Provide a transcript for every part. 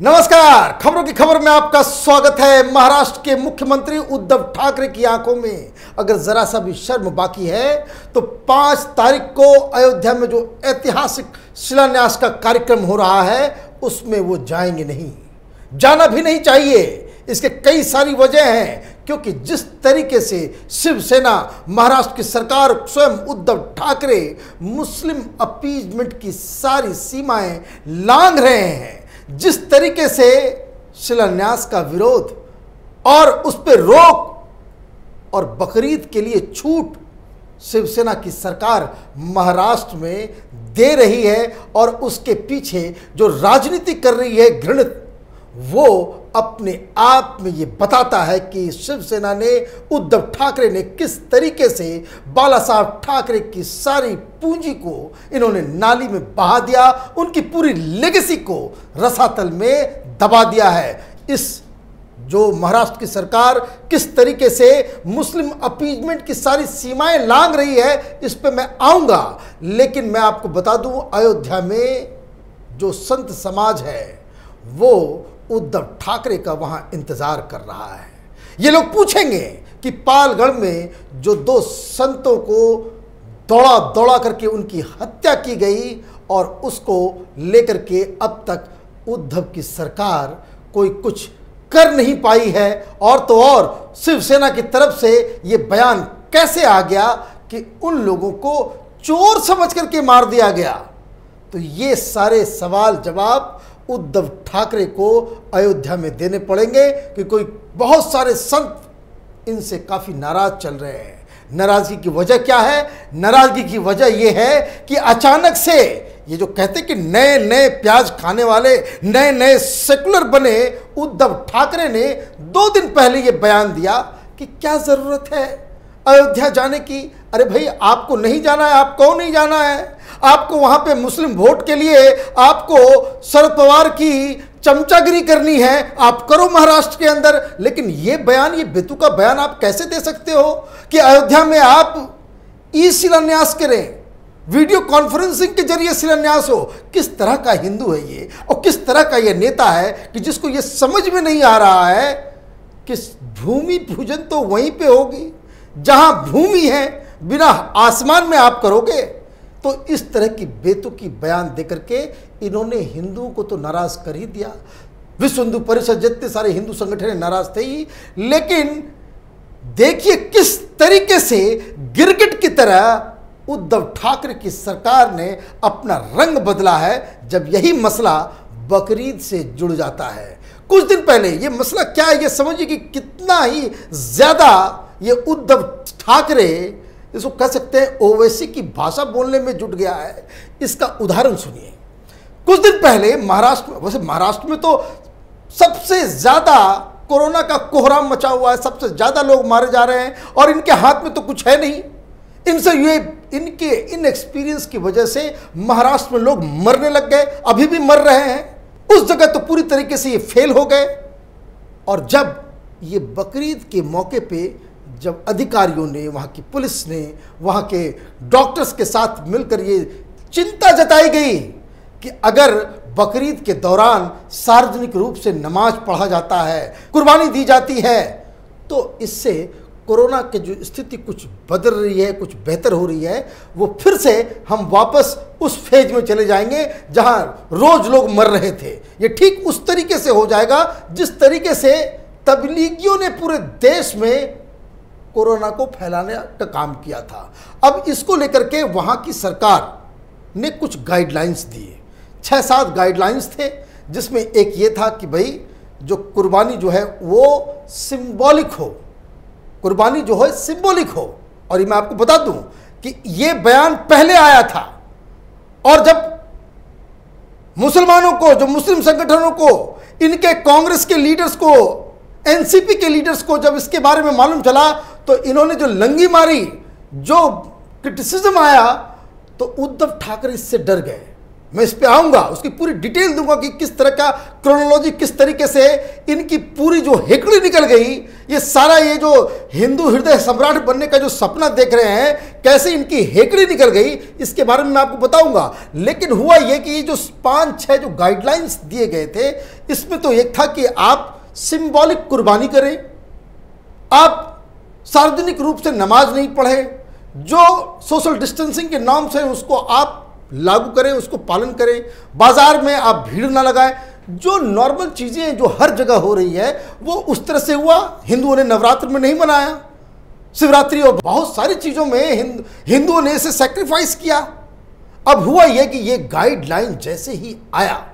नमस्कार, खबरों की खबर में आपका स्वागत है। महाराष्ट्र के मुख्यमंत्री उद्धव ठाकरे की आंखों में अगर जरा सा भी शर्म बाकी है तो 5 तारीख को अयोध्या में जो ऐतिहासिक शिलान्यास का कार्यक्रम हो रहा है उसमें वो जाएंगे नहीं, जाना भी नहीं चाहिए। इसके कई सारी वजह हैं, क्योंकि जिस तरीके से शिवसेना, महाराष्ट्र की सरकार, स्वयं उद्धव ठाकरे मुस्लिम अपीजमेंट की सारी सीमाएं लांघ रहे हैं, जिस तरीके से शिलान्यास का विरोध और उस पर रोक और बकरीद के लिए छूट शिवसेना की सरकार महाराष्ट्र में दे रही है और उसके पीछे जो राजनीति कर रही है घृणित, वो अपने आप में ये बताता है कि शिवसेना ने, उद्धव ठाकरे ने किस तरीके से बाला साहब ठाकरे की सारी पूंजी को इन्होंने नाली में बहा दिया, उनकी पूरी लेगेसी को रसातल में दबा दिया है। इस जो महाराष्ट्र की सरकार किस तरीके से मुस्लिम अपीजमेंट की सारी सीमाएं लांघ रही है, इस पे मैं आऊंगा। लेकिन मैं आपको बता दूं, अयोध्या में जो संत समाज है वो उद्धव ठाकरे का वहां इंतजार कर रहा है। ये लोग पूछेंगे कि पालगढ़ में जो 2 संतों को दौड़ा दौड़ा करके उनकी हत्या की गई और उसको लेकर के अब तक उद्धव की सरकार कोई कुछ कर नहीं पाई है, और तो और शिवसेना की तरफ से ये बयान कैसे आ गया कि उन लोगों को चोर समझ करके मार दिया गया। तो ये सारे सवाल जवाब उद्धव ठाकरे को अयोध्या में देने पड़ेंगे कि कोई बहुत सारे संत इनसे काफ़ी नाराज चल रहे हैं। नाराज़गी की वजह क्या है? नाराज़गी की वजह यह है कि अचानक से ये जो कहते कि नए नए प्याज खाने वाले, नए नए सेकुलर बने उद्धव ठाकरे ने 2 दिन पहले ये बयान दिया कि क्या ज़रूरत है अयोध्या जाने की। अरे भाई, आपको नहीं जाना है, आपको नहीं जाना है, आपको वहां पे मुस्लिम वोट के लिए आपको शरद पवार की चमचागिरी करनी है, आप करो महाराष्ट्र के अंदर। लेकिन ये बयान, ये बेतुका बयान आप कैसे दे सकते हो कि अयोध्या में आप ई शिलान्यास करें, वीडियो कॉन्फ्रेंसिंग के जरिए शिलान्यास हो। किस तरह का हिंदू है ये, और किस तरह का ये नेता है कि जिसको ये समझ में नहीं आ रहा है कि भूमि पूजन तो वहीं पे होगी जहां भूमि है, बिना आसमान में आप करोगे। तो इस तरह की बेतुकी बयान देकर के इन्होंने हिंदुओं को तो नाराज कर ही दिया। विश्व हिंदू परिषद, जितने सारे हिंदू संगठन नाराज थे ही, लेकिन देखिए किस तरीके से गिरगिट की तरह उद्धव ठाकरे की सरकार ने अपना रंग बदला है जब यही मसला बकरीद से जुड़ जाता है। कुछ दिन पहले ये मसला क्या है, ये समझिए कि कितना ही ज्यादा ये उद्धव ठाकरे, इसको कह सकते हैं ओवैसी की भाषा बोलने में जुट गया है। इसका उदाहरण सुनिए। कुछ दिन पहले महाराष्ट्र में, वैसे महाराष्ट्र में तो सबसे ज्यादा कोरोना का कोहराम मचा हुआ है, सबसे ज्यादा लोग मारे जा रहे हैं और इनके हाथ में तो कुछ है नहीं। इनसे ये इनके इनएक्सपीरियंस की वजह से महाराष्ट्र में लोग मरने लग गए, अभी भी मर रहे हैं। उस जगह तो पूरी तरीके से ये फेल हो गए। और जब ये बकरीद के मौके पे जब अधिकारियों ने, वहाँ की पुलिस ने, वहाँ के डॉक्टर्स के साथ मिलकर ये चिंता जताई गई कि अगर बकरीद के दौरान सार्वजनिक रूप से नमाज पढ़ा जाता है, कुर्बानी दी जाती है, तो इससे कोरोना की जो स्थिति कुछ बदल रही है, कुछ बेहतर हो रही है, वो फिर से हम वापस उस फेज में चले जाएंगे जहां रोज लोग मर रहे थे। ये ठीक उस तरीके से हो जाएगा जिस तरीके से तबलीगियों ने पूरे देश में कोरोना को फैलाने का काम किया था। अब इसको लेकर के वहां की सरकार ने कुछ गाइडलाइंस दिए, 6-7 गाइडलाइंस थे, जिसमें एक ये था कि भाई जो कुर्बानी जो है वो सिंबॉलिक हो, कुर्बानी जो है सिंबॉलिक हो। और ये मैं आपको बता दूं कि ये बयान पहले आया था, और जब मुसलमानों को, जो मुस्लिम संगठनों को, इनके कांग्रेस के लीडर्स को, एनसीपी के लीडर्स को जब इसके बारे में मालूम चला, तो इन्होंने जो लंगी मारी, जो क्रिटिसिज्म आया, तो उद्धव ठाकरे इससे डर गए। मैं इस पे आऊंगा, उसकी पूरी डिटेल दूंगा कि किस तरह का क्रोनोलॉजी, किस तरीके से इनकी पूरी जो हेकड़ी निकल गई, ये सारा ये जो हिंदू हृदय सम्राट बनने का जो सपना देख रहे हैं, कैसे इनकी हेकड़ी निकल गई, इसके बारे में मैं आपको बताऊंगा। लेकिन हुआ ये कि ये जो 5-6 जो गाइडलाइंस दिए गए थे, इसमें तो एक था कि आप सिंबॉलिक कुर्बानी करें, आप सार्वजनिक रूप से नमाज नहीं पढ़े, जो सोशल डिस्टेंसिंग के नाम से उसको आप लागू करें, उसको पालन करें, बाजार में आप भीड़ ना लगाएं, जो नॉर्मल चीज़ें जो हर जगह हो रही है वो उस तरह से हुआ। हिंदुओं ने नवरात्र में नहीं मनाया, शिवरात्रि और बहुत सारी चीज़ों में हिंदुओं ने इसे सेक्रीफाइस किया। अब हुआ यह कि ये गाइडलाइन जैसे ही आया,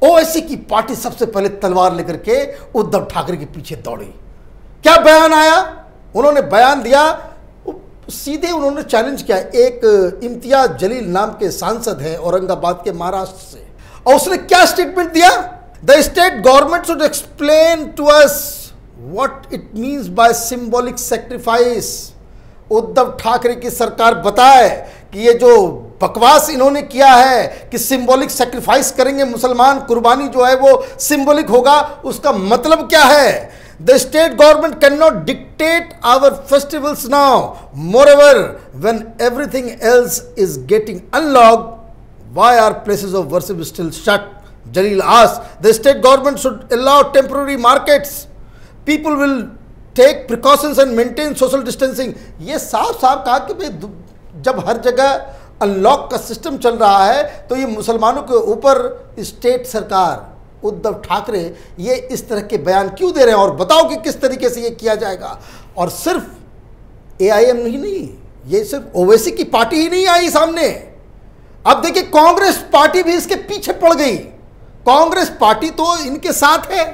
ओवैसी की पार्टी सबसे पहले तलवार लेकर के उद्धव ठाकरे के पीछे दौड़ी। क्या बयान आया? उन्होंने बयान दिया, सीधे उन्होंने चैलेंज किया। एक इम्तियाज जलील नाम के सांसद हैं औरंगाबाद के, महाराष्ट्र से, और उसने क्या स्टेटमेंट दिया? The state government should explain to us what it means by symbolic sacrifice. Uddhav Thackeray की सरकार बताए कि ये जो बकवास इन्होंने किया है कि सिंबॉलिक सेक्रीफाइस करेंगे मुसलमान, कुर्बानी जो है वो सिंबॉलिक होगा, उसका मतलब क्या है? The state government cannot dictate our festivals now. Moreover, when everything else is getting unlocked, why are places of worship still shut? Jalil asked. The state government should allow temporary markets. People will take precautions and maintain social distancing. ये साफ साफ कहा कि भाई जब हर जगह unlock का system चल रहा है तो ये मुसलमानों के ऊपर स्टेट सरकार उद्धव ठाकरे ये इस तरह के बयान क्यों दे रहे हैं, और बताओ कि किस तरीके से ये किया जाएगा। और सिर्फ एआईएम ही नहीं, ये सिर्फ ओवैसी की पार्टी ही नहीं आई सामने। अब देखिए कांग्रेस पार्टी भी इसके पीछे पड़ गई। कांग्रेस पार्टी तो इनके साथ है।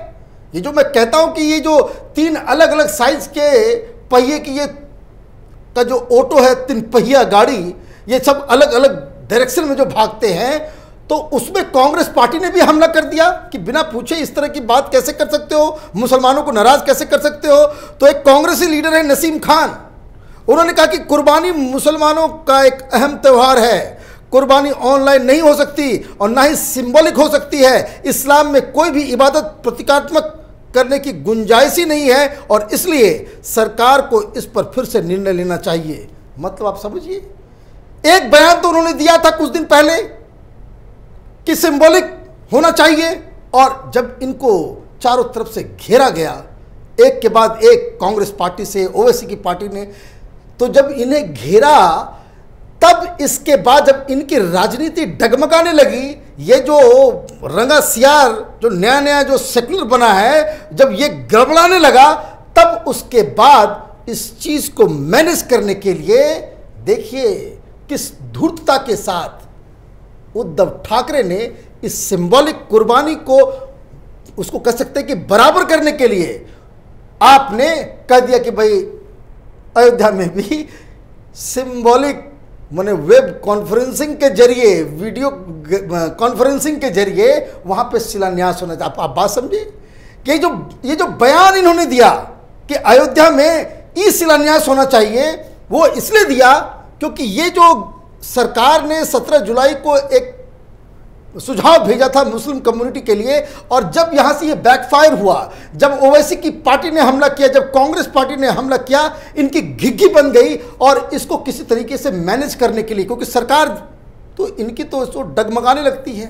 ये जो मैं कहता हूं कि ये जो 3 अलग अलग साइज के पहिए की ये का जो ऑटो है, 3 पहिया गाड़ी, ये सब अलग अलग डायरेक्शन में जो भागते हैं, तो उसमें कांग्रेस पार्टी ने भी हमला कर दिया कि बिना पूछे इस तरह की बात कैसे कर सकते हो, मुसलमानों को नाराज कैसे कर सकते हो। तो एक कांग्रेसी लीडर है नसीम खान, उन्होंने कहा कि कुर्बानी मुसलमानों का एक अहम त्यौहार है, कुर्बानी ऑनलाइन नहीं हो सकती और ना ही सिंबॉलिक हो सकती है। इस्लाम में कोई भी इबादत प्रतीकात्मक करने की गुंजाइश ही नहीं है और इसलिए सरकार को इस पर फिर से निर्णय लेना चाहिए। मतलब आप समझिए, एक बयान तो उन्होंने दिया था कुछ दिन पहले कि सिंबॉलिक होना चाहिए, और जब इनको चारों तरफ से घेरा गया एक के बाद एक, कांग्रेस पार्टी से, ओवैसी की पार्टी ने, तो जब इन्हें घेरा तब इसके बाद जब इनकी राजनीति डगमगाने लगी, ये जो रंगा सियार जो नया नया जो सेक्युलर बना है, जब ये गड़बड़ाने लगा, तब उसके बाद इस चीज को मैनेज करने के लिए देखिए किस धूर्तता के साथ उद्धव ठाकरे ने इस सिंबॉलिक कुर्बानी को, उसको कह सकते हैं कि बराबर करने के लिए आपने कह दिया कि भाई अयोध्या में भी सिंबॉलिक माने वेब कॉन्फ्रेंसिंग के जरिए, वीडियो कॉन्फ्रेंसिंग के जरिए वहां पे शिलान्यास होना चाहिए। आप बात समझे कि ये जो बयान इन्होंने दिया कि अयोध्या में ई शिलान्यास होना चाहिए, वो इसलिए दिया क्योंकि ये जो सरकार ने 17 जुलाई को एक सुझाव भेजा था मुस्लिम कम्युनिटी के लिए, और जब यहां से ये बैकफायर हुआ, जब ओवैसी की पार्टी ने हमला किया, जब कांग्रेस पार्टी ने हमला किया, इनकी घिघी बन गई और इसको किसी तरीके से मैनेज करने के लिए, क्योंकि सरकार तो इनकी तो इसको डगमगाने लगती है।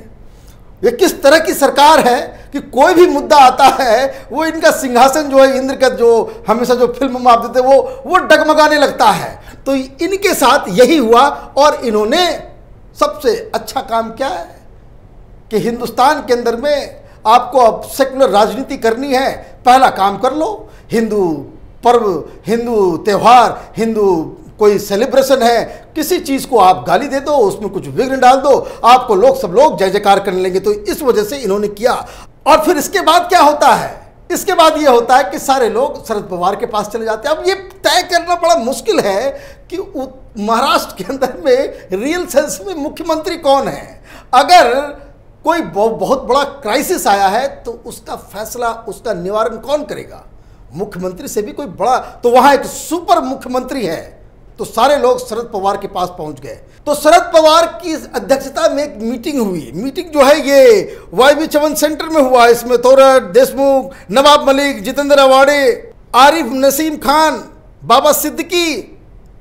ये किस तरह की सरकार है कि कोई भी मुद्दा आता है वो इनका सिंहासन जो है इंद्र का, जो हमेशा जो फिल्म में आप देते वो डगमगाने लगता है। तो इनके साथ यही हुआ, और इन्होंने सबसे अच्छा काम क्या है कि हिंदुस्तान के अंदर में आपको अब सेकुलर राजनीति करनी है, पहला काम कर लो। हिंदू पर्व, हिंदू त्यौहार, हिंदू कोई सेलिब्रेशन है, किसी चीज़ को आप गाली दे दो, उसमें कुछ विघ्न डाल दो, आपको सब लोग जय जयकार करने लेंगे। तो इस वजह से इन्होंने किया। और फिर इसके बाद क्या होता है? इसके बाद ये होता है कि सारे लोग शरद पवार के पास चले जाते हैं। अब ये तय करना बड़ा मुश्किल है कि महाराष्ट्र के अंदर में रियल सेंस में मुख्यमंत्री कौन है। अगर कोई बहुत बड़ा क्राइसिस आया है तो उसका फैसला, उसका निवारण कौन करेगा? मुख्यमंत्री से भी कोई बड़ा, तो वहां एक सुपर मुख्यमंत्री है तो सारे लोग शरद पवार के पास पहुंच गए। तो शरद पवार की अध्यक्षता में एक मीटिंग हुई। मीटिंग जो है ये YB चमन सेंटर में हुआ। इसमें तोरट देशमुख, नवाब मलिक, जितेंद्र आवाड़े, आरिफ नसीम खान, बाबा सिद्दीकी,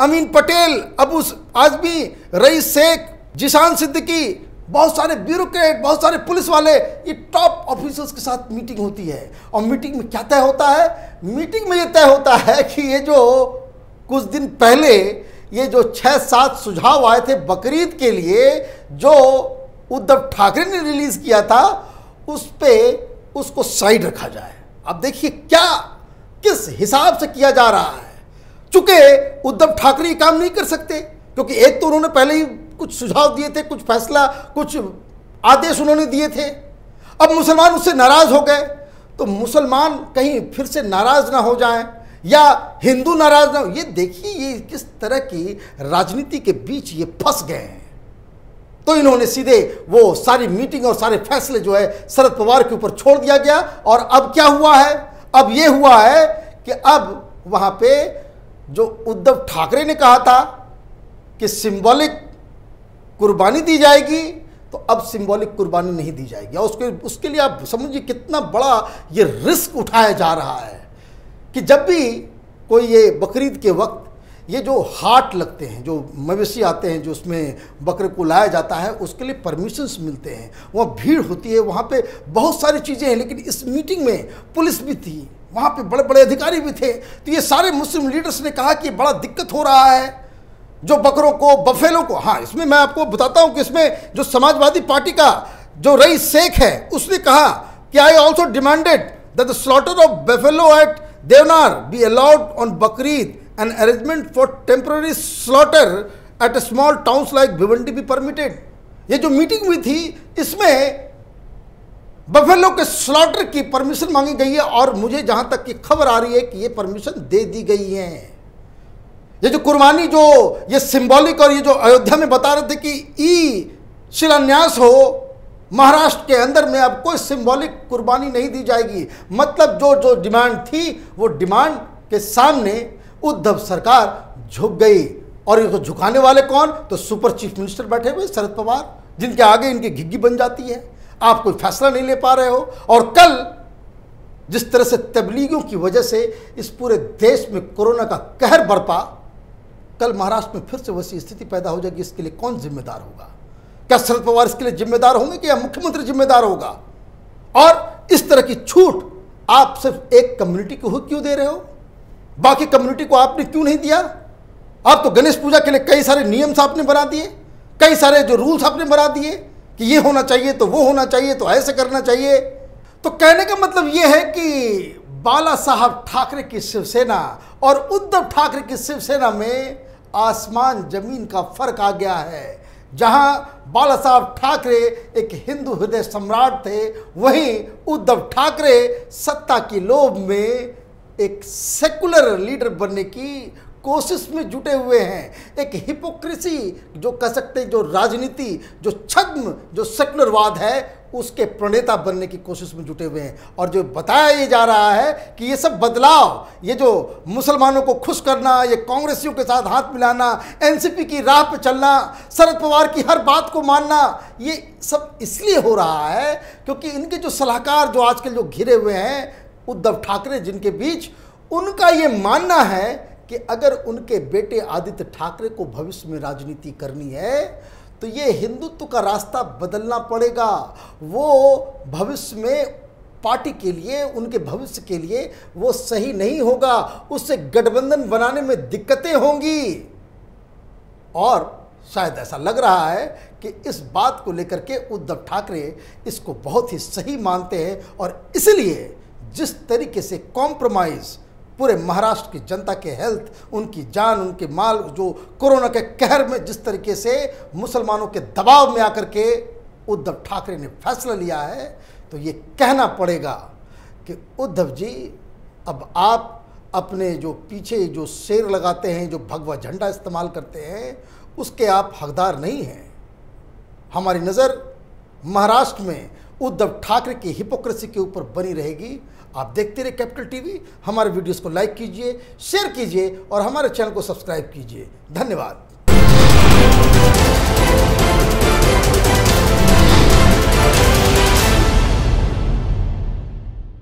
अमीन पटेल, अबू आजमी, रईस शेख, जिशान सिद्दीकी, बहुत सारे ब्यूरोक्रेट, बहुत सारे पुलिस वाले, ये टॉप ऑफिसर्स के साथ मीटिंग होती है। और मीटिंग में क्या तय होता है? मीटिंग में ये तय होता है कि ये जो कुछ दिन पहले ये जो 6-7 सुझाव आए थे बकरीद के लिए, जो उद्धव ठाकरे ने रिलीज किया था, उस पे उसको साइड रखा जाए। अब देखिए क्या किस हिसाब से किया जा रहा है। चूंकि उद्धव ठाकरे ये काम नहीं कर सकते, क्योंकि एक तो उन्होंने पहले ही कुछ सुझाव दिए थे, कुछ फैसला, कुछ आदेश उन्होंने दिए थे। अब मुसलमान उससे नाराज हो गए, तो मुसलमान कहीं फिर से नाराज ना हो जाएं या हिंदू नाराज ना हो। ये देखिए ये किस तरह की राजनीति के बीच ये फंस गए हैं। तो इन्होंने सीधे वो सारी मीटिंग और सारे फैसले जो है शरद पवार के ऊपर छोड़ दिया गया। और अब क्या हुआ है? अब ये हुआ है कि अब वहां पे जो उद्धव ठाकरे ने कहा था कि सिंबॉलिक कुर्बानी दी जाएगी, तो अब सिंबॉलिक कुर्बानी नहीं दी जाएगी। और उसके लिए आप समझिए कितना बड़ा ये रिस्क उठाया जा रहा है कि जब भी कोई ये बकरीद के वक्त ये जो हाट लगते हैं, जो मवेशी आते हैं, जो उसमें बकरे को लाया जाता है, उसके लिए परमिशंस मिलते हैं, वहाँ भीड़ होती है, वहाँ पे बहुत सारी चीज़ें हैं। लेकिन इस मीटिंग में पुलिस भी थी, वहाँ पे बड़े बड़े अधिकारी भी थे। तो ये सारे मुस्लिम लीडर्स ने कहा कि बड़ा दिक्कत हो रहा है जो बकरों को, बफेलों को। हाँ, इसमें मैं आपको बताता हूँ कि इसमें जो समाजवादी पार्टी का जो रईस शेख है, उसने कहा कि I also demanded that the slaughter of buffalo at Deonar be allowed on Bakrid and arrangement for temporary slaughter at small towns like Bhiwandi be permitted. ये जो मीटिंग हुई थी, इसमें बफेलो के स्लॉटर की परमिशन मांगी गई है। और मुझे जहां तक की खबर आ रही है कि ये परमिशन दे दी गई है। ये जो कुर्बानी, जो ये सिंबॉलिक, और ये जो अयोध्या में बता रहे थे कि ई शिलान्यास हो, महाराष्ट्र के अंदर में अब कोई सिंबॉलिक कुर्बानी नहीं दी जाएगी। मतलब जो जो डिमांड थी, वो डिमांड के सामने उद्धव सरकार झुक गई। और ये तो झुकाने वाले कौन? तो सुपर चीफ मिनिस्टर बैठे हुए शरद पवार, जिनके आगे इनकी घिग्गी बन जाती है। आप कोई फैसला नहीं ले पा रहे हो। और कल जिस तरह से तबलीगियों की वजह से इस पूरे देश में कोरोना का कहर बरपा, कल महाराष्ट्र में फिर से वैसी स्थिति पैदा हो जाएगी। इसके लिए कौन जिम्मेदार होगा? क्या शरद पवार इसके लिए जिम्मेदार होंगे कि या मुख्यमंत्री जिम्मेदार होगा? और इस तरह की छूट आप सिर्फ एक कम्युनिटी को क्यों दे रहे हो? बाकी कम्युनिटी को आपने क्यों नहीं दिया? आप तो गणेश पूजा के लिए कई सारे नियम आपने बना दिए, कई सारे जो रूल्स आपने बना दिए कि ये होना चाहिए, तो वो होना चाहिए, तो ऐसे करना चाहिए। तो कहने का मतलब ये है कि बाला साहब ठाकरे की शिवसेना और उद्धव ठाकरे की शिवसेना में आसमान जमीन का फर्क आ गया है। जहां बाला साहब ठाकरे एक हिंदू हृदय सम्राट थे, वहीं उद्धव ठाकरे सत्ता की लोभ में एक सेकुलर लीडर बनने की कोशिश में जुटे हुए हैं। एक हिपोक्रेसी जो कह सकते हैं, जो राजनीति, जो छद्म, जो सेकुलरवाद है, उसके प्रणेता बनने की कोशिश में जुटे हुए हैं। और जो बताया ये जा रहा है कि ये सब बदलाव, ये जो मुसलमानों को खुश करना, ये कांग्रेसियों के साथ हाथ मिलाना, एनसीपी की राह पे चलना, शरद पवार की हर बात को मानना, ये सब इसलिए हो रहा है क्योंकि इनके जो सलाहकार जो आजकल जो घिरे हुए हैं उद्धव ठाकरे, जिनके बीच, उनका ये मानना है कि अगर उनके बेटे आदित्य ठाकरे को भविष्य में राजनीति करनी है तो ये हिंदुत्व का रास्ता बदलना पड़ेगा। वो भविष्य में पार्टी के लिए, उनके भविष्य के लिए वो सही नहीं होगा, उससे गठबंधन बनाने में दिक्कतें होंगी। और शायद ऐसा लग रहा है कि इस बात को लेकर के उद्धव ठाकरे इसको बहुत ही सही मानते हैं। और इसलिए जिस तरीके से कॉम्प्रोमाइज़ पूरे महाराष्ट्र की जनता के हेल्थ, उनकी जान, उनके माल, जो कोरोना के कहर में जिस तरीके से मुसलमानों के दबाव में आकर के उद्धव ठाकरे ने फैसला लिया है, तो ये कहना पड़ेगा कि उद्धव जी, अब आप अपने जो पीछे जो शेर लगाते हैं, जो भगवा झंडा इस्तेमाल करते हैं, उसके आप हकदार नहीं हैं। हमारी नज़र महाराष्ट्र में उद्धव ठाकरे की हिपोक्रेसी के ऊपर बनी रहेगी। आप देखते रहिए कैपिटल टीवी। हमारे वीडियोस को लाइक कीजिए, शेयर कीजिए और हमारे चैनल को सब्सक्राइब कीजिए। धन्यवाद।